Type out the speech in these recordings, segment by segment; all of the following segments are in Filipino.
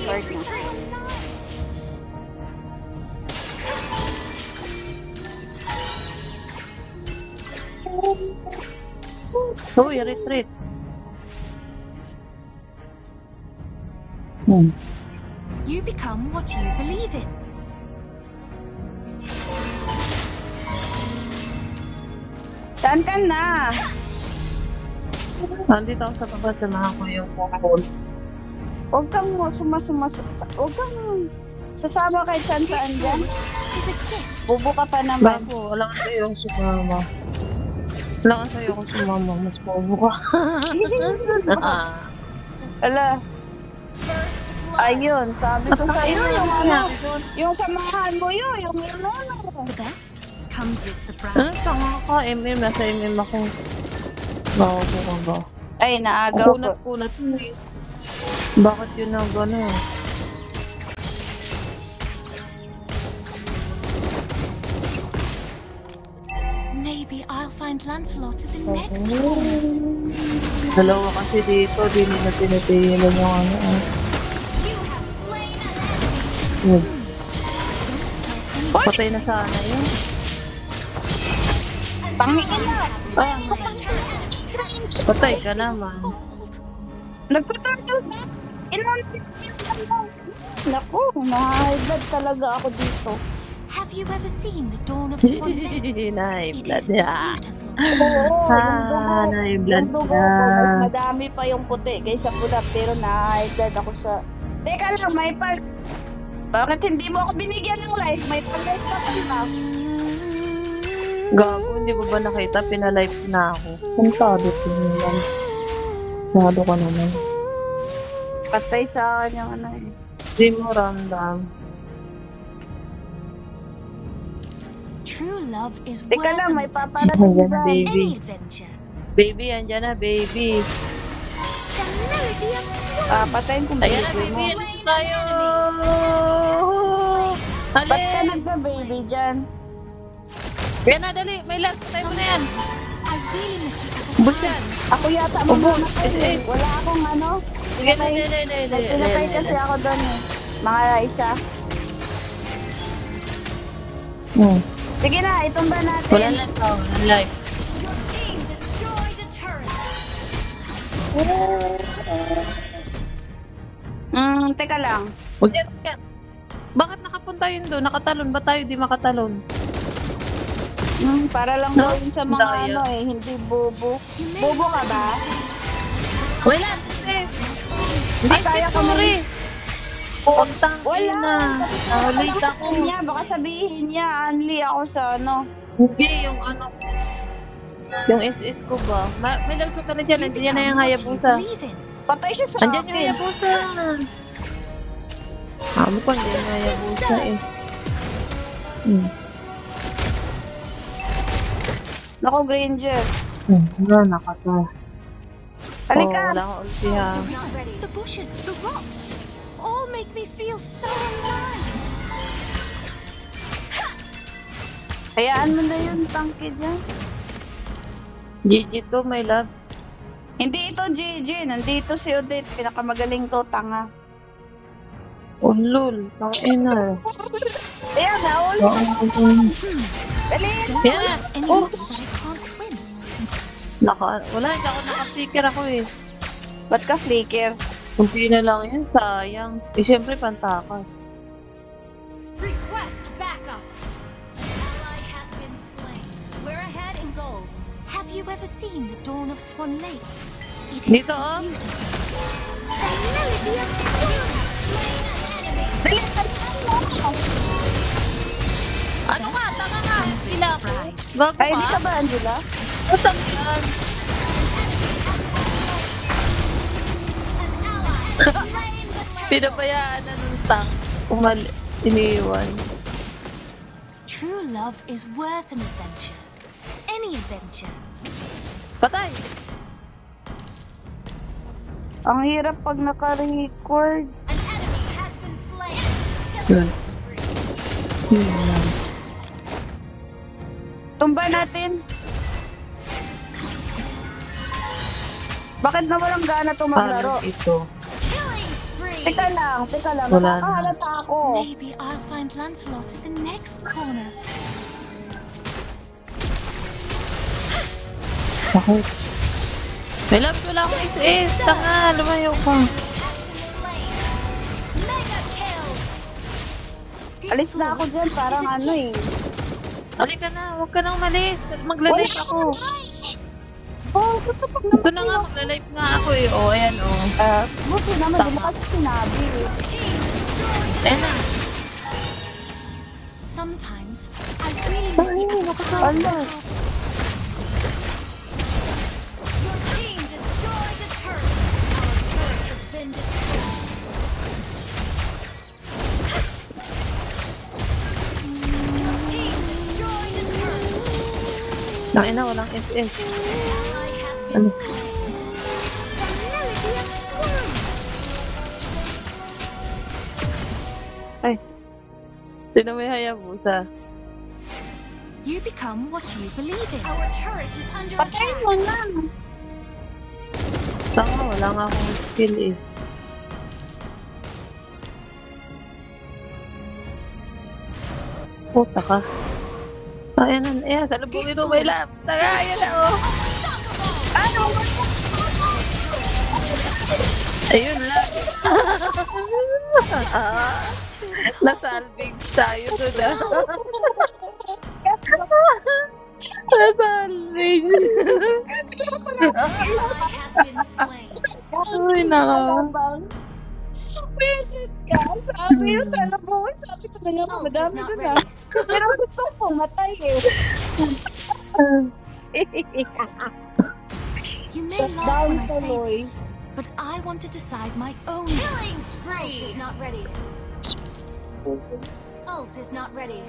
start na. Uy, retreat. You become what you believe in. Saan ka na? Nandito ako sa baba sa mga ko yung phone. Huwag kang huwag kang sasama kahit saan dyan. Is a gift. Bubo ka pa naman. Bago, wala ka sa'yo kung sumama. Wala ka sa'yo kung sumama. Mas bobo ka. Ala, First blood. ayun, sabi ko sa'yo, yung ano, yung samahan mo yun, yung ano. The best comes with surprise. Ano tanga ka? MM, nasa MM ako. Bago ka ba? Ay, naagaw ko. Kunat-kunat mo eh. Bakit yun na gano'n? Maybe I'll find Lancelot at the next corner. Dalawa kasi dito, di nila pinatilan yung ano. You have slain an enemy. Yes. Patay na sana yun. Pangingin na. Ah, patay ka naman. Old. Nagtuturtle na. Naku, na-high talaga ako dito. Have you ever seen the dawn of Swan Lake? It is Nai-blood beautiful. na. Oo, Nai-blood yung dugo ko, mas na. madami pa yung puti kaysa pula, pero na-high ako sa... Teka lang, may pal... Bakit hindi mo ako binigyan ng life? May pal-life pa pala. Gago, hindi mo ba nakita? Pinalife na ako. Kantado ko naman. Kantado ka naman. Patay sa akin yung ano eh. Hindi mo ramdam. True love is Teka worth lang, an may adventure. paparating Ayan, dyan. baby. Any adventure. Baby, andyan na, baby. The melody of Swan. Patayin ko Ayan na, baby mo. baby. Andyan tayo. Ba't ka Halis. nagka-baby dyan? Yan na, dali. May last. Patay mo na yan. I really miss the Ubus yan. Ako yata Ubus. mamatay eh. Eh. Wala akong ano. Sige, dali. Pinatay kasi ako doon eh. Mga isa. Sige na, itumba natin. Wala lang tao. Life. Your team destroyed a turret. Teka lang. Huwag yan. Bakit nakapunta yun doon? Nakatalon ba tayo? Di makatalon. Para lang No? gawin sa mga Daya. ano eh, hindi bobo. Bobo ka ba? Wala. Sige. Hindi, Kaya ko sorry. Putang Wala. ina. Nahulit ako. Baka sabihin niya, Anli ako sa ano. Hindi, yung ano. Yung SS ko ba? May lamso ka na dyan. Nandiyan na yung Hayabusa. Patay siya sa Nandiyan yung akin. Hayabusa. Ano pa, nandiyan yung Hayabusa eh. Nako, Granger. Wala, nakata. Halika. Wala akong ulti ha. The bushes, the rocks, all make me feel so alive. Hayaan mo na yun, tangke dyan. GG to, my loves. Hindi ito, JJ. Nandito si Odette. Pinakamagaling ko, tanga. Oh, lol. Tangina. Ayan, naul. Dali. Yan na. Anyone but I can't swim. Wala, hindi ako naka-flicker ako eh. Ba't ka flicker? Kunti na lang yun, sayang. Eh, syempre, pantakas. Request backup. An ally has been slain. We're ahead in gold. Have you ever seen the dawn of Swan Lake? It is Dito, oh. beautiful. The melody of Swan has slain an enemy. Ano ka? Tama ka. Sila ako. Gago Ay, hindi ka ka? ba, Angela? Utang yan. Pinabayaan na ng tank. Iniiwan. True love is worth an adventure. Any adventure. Patay! Ang hirap pag naka-record. An enemy has been slain. Yes. Tumba natin. Bakit na walang gana ito maglaro? Paano ito? Killing spree. Teka lang. Wala na. Nakakahalata ako. Maybe I'll find Lancelot at the next corner. Bakit? May love ko lang akong SS. Tanga, lumayo ka. Mega kill. Alis na ako dyan. Parang ano eh. Halika na, huwag ka nang umalis. Magla-live ako. Oh, gusto pa Ito na nga, magla-live nga ako eh. O, ayan o. buti naman. Di mo kasi sinabi eh. Ayan na. Sometimes I really miss the advertising Ano? cost. Your team destroyed a turret. Our turret has been destroyed. Your team destroyed a turret. Nangina, walang SS. Ally has Ano? been slain. The melody of swarms. Ay. Sino may Hayabusa? You become what you believe in. Our turret is under Patayin attack. mo na. Tanga, wala nga akong skill eh. Puta ka. Ayan na, ayan, salubungin mo may labs. Tanga, ayan na oh. Ano? Ayun lang. Nasalvage tayo doon ah. Nasalvage. Ally has been slain. Ay, naka. Beses ka. Sabi yun sa labong. Sabi ko na nga, Oh, madami it's not doon ah. ready. Pero gusto ko pumatay eh. You may Shut laugh down, when I say Tuloy. this, but I want to decide my own killing spree. Ult is not ready. Ult is not ready.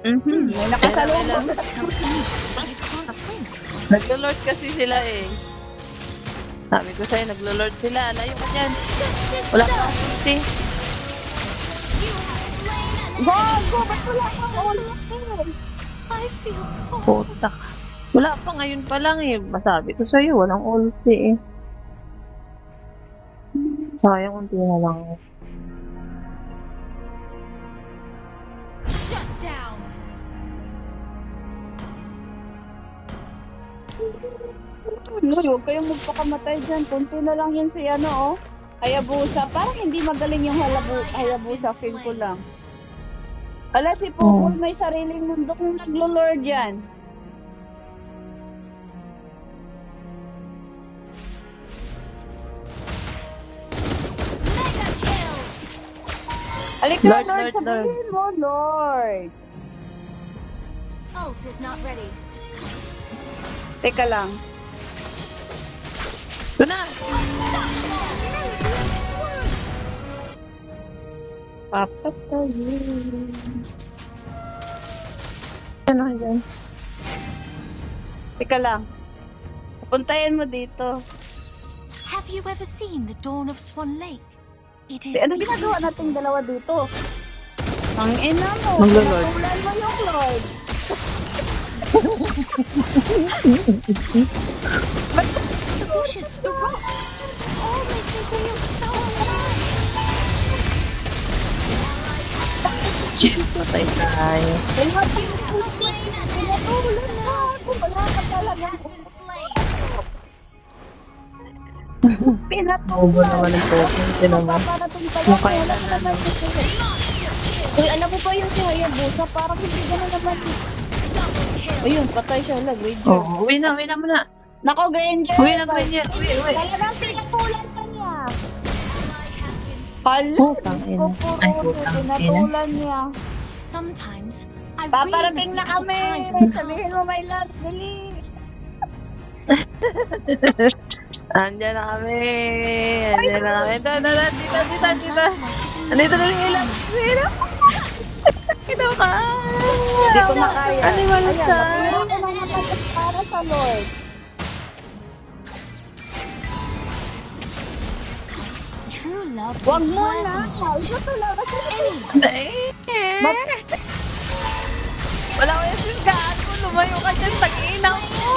May nakasalubong. Tells me you can't swim. Naglo-lord kasi sila eh. Sabi ko sa'yo, naglo-lord sila. Layo ka dyan. Wala ka akong ulti. You have slain an Gago, ba't wala kang ulit? I feel cold. Puta ka. Wala pa ngayon pa lang eh. Masabi ko sa'yo, walang ulti eh. Sayang unti na lang. Shut down. Huwag kayong magpakamatay dyan. Punti na lang yun si ano, oh. Hayabusa. Parang hindi magaling yung Hayabusa. Feel ko lang. Ala, si Pukul may sariling mundo kung naglo-lord yan. Mega kill. Alik na, Lord, Lord, Lord, sabihin mo, Lord. Ult is not ready. Teka lang. Ito na! Papatayin. Ano yan? Teka lang. Puntayin mo dito. Have you ever seen the dawn of Swan Lake? It is Ano ginagawa nating dalawa dito? Ang ina mo. Maglo-lord. Pinatulan mo yung Lord. the bushes, the rocks, all make me feel so alive. Shit, patay tayo. Pinatulan mo. Wala ka talaga. Been slain. Bobo Pinatulan. naman ang token. Tinan mo. Paparating pa Yung yan. kailan Wala na, naman ito. Uy, alam mo ba yung si Hayabusa? Parang hindi gano'n naman. Ayun, patay siya. Granger. Oo, uwi na muna. Nako, Granger. Uwi na, Granger. Uwi. Talagang pinatulan pa niya. Hala, Putang ina. Ay, putang ina. pinatulan niya. Sometimes I really miss Paparating the na little kami. pies in the Sabihin castle. mo, my loves, dali. Andiyan na kami. Andiyan na kami. Ito. Dito. Andito na yung ilang. Sino? Ito ka. Hindi ko na kaya. Animal Ayan, ka. natulog ko na naman para sa Lord. True love Wag is mo worth na. more. Siya talaga. Wala ko yung sisgaan ko. Lumayo ka dyan, tag-ina mo!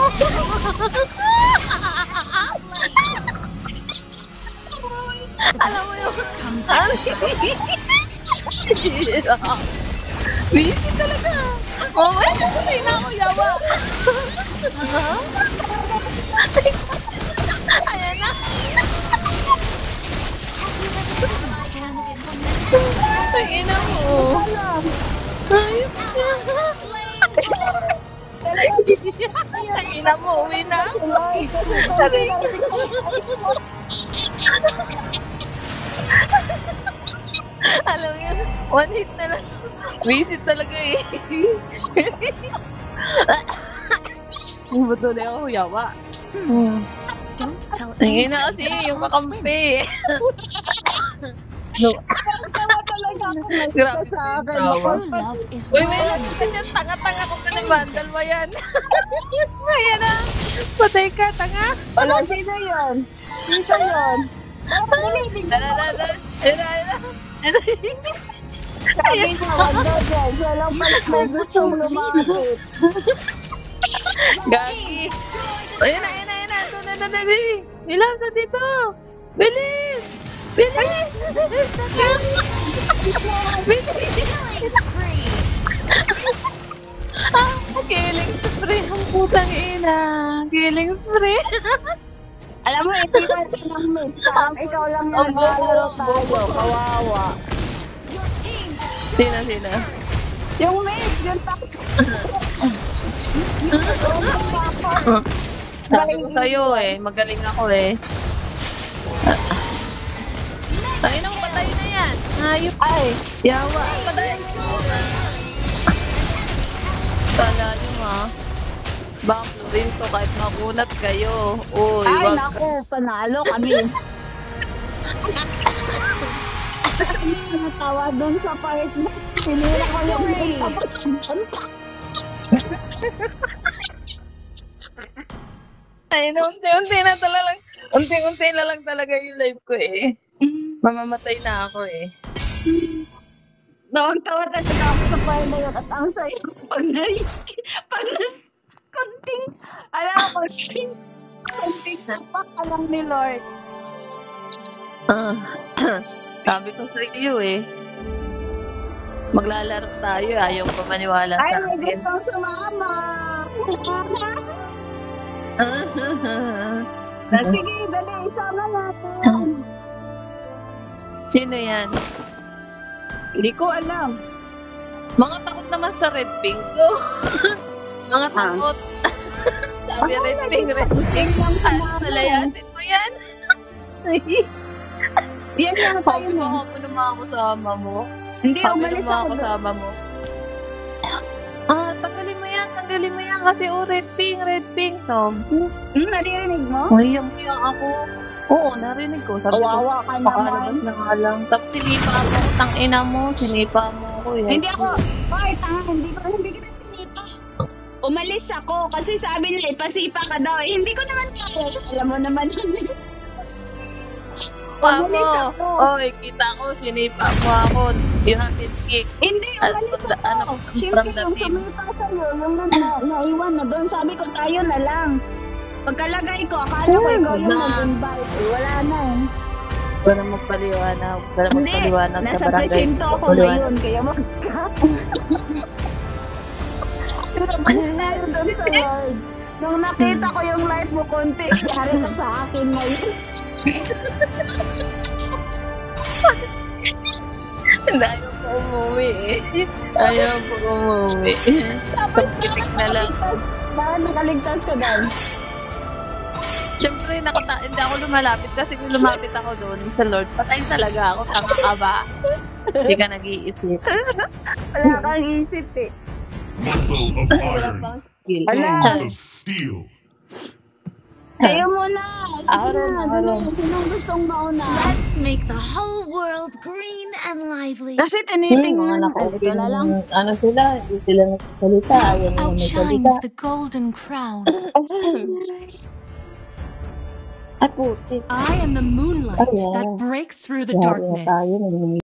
Alam mo yung... Busy talaga! Oh, may nasasay na ako, yawa! Ayan na! Tag-ina mo! Ayun ka! Tag-ina mo, uwi na! Alam mo yun, one hit na lang. Visit talaga eh. Buto na ako, yawa. Don't tell Tingin na kasi yung kakampi. No. Grabe sa akin. True love is Uy, may blind. lang ka dyan. Tanga-tanga ko ka ng vandal mo yan. Ayan na. Patay ka, tanga. Wala, sino yun? Sino yun? Sabi niya, wag daw dyan. Siya lang pala may gustong lumapit. Gagi. Ayan na. Bilang sa dito. Bilis. Bilis. Killing spree. Ang putang ina. Killing spree. Alam mo, ito yung ng mix. Ikaw lang yung naglalaro tayo. Kawawa. Sino? Yung mix, yung tak. Sabi ko sa'yo eh, magaling ako eh. Tayo nang patay na yan. Hayop. Ay, Yawa. Patay. Kala nyo ha. Backlurin to kahit makunat kayo. Uy, ay wag. naku, panalo kami. Natawa doon sa part na sinira ko yung mix. Tapos, Ay, unti-unti na lang talaga yung live ko eh. Mamamatay na ako eh. Nawagtawa talaga ako sa part na yun at ang sayo pag konting, alam ko, konting sapak ka lang ni Lord. Sabi ko sa iyo eh. Maglalaro tayo, ayaw pa maniwala Ay, sa may akin. gustong sumama. Sige, dali, isama natin. Sino yan? Hindi ko alam. Mga takot naman sa red pink ko. Mga takot. Sabi Ano red na, pink, red pink. lang sa Ano mama. sa layatin mo yan? Yan lang tayo Sabi ko mo. ako na mga kasama mo. Hindi, Sabi ng umalis mga ako doon. kasama mo. Tanggalin mo yan kasi red pink, Tom. Naririnig mo? Ngayang ako. Oo, narinig ko. Sabi ko, Kawawa ka pakalabas naman. na nga lang. Tapos sinipa mo, tangina mo, sinipa mo ako eh. Hindi ako. Hoy, tanga, hindi kita sinipa. Umalis ako kasi sabi nila, ipasipa ka daw. Eh, hindi ko naman kaya. Alam mo naman. Umalis Umalis ako. ako. Oy, kita ko, sinipa mo ako. You have it kick. Hindi, umalis From the- ako. from Siyempre, the yung team. sumipa sa'yo, yung naiwan na doon, sabi ko tayo na lang. Pagkalagay ko, akala ko ikaw yung Ma. nag-invite. Eh, wala na eh. Huwag na magpaliwanag. Huwag na Hindi, magpaliwanag sa nasa barangay. presinto ako Magpaliwanag. ngayon, kaya tayo doon sa Lord. Nung nakita ko yung life mo konti, yari ka sa akin ngayon. Ayaw ko umuwi eh. Ayaw ko umuwi. Tapos, Pagkitik na lang. bakit nakaligtas ka doon? Siyempre, hindi ako lumalapit kasi kung lumapit ako doon sa Lord, patay talaga ako. Tanga ka ba? Hindi ka nag-iisip. Wala kang isip eh. Muscle of Wala iron, pang skill. bones of steel. Kayo muna. Aaron. Sinong gustong mauna? Let's make the whole world green and lively. Kasi Mga tinitingnan. naka-open na lang. ano sila, hindi sila nagsasalita. Ayaw nila may salita. Outshines the golden crown. Ay, putik. I am the moonlight Oh, yeah. that breaks through the Yari na tayo. darkness.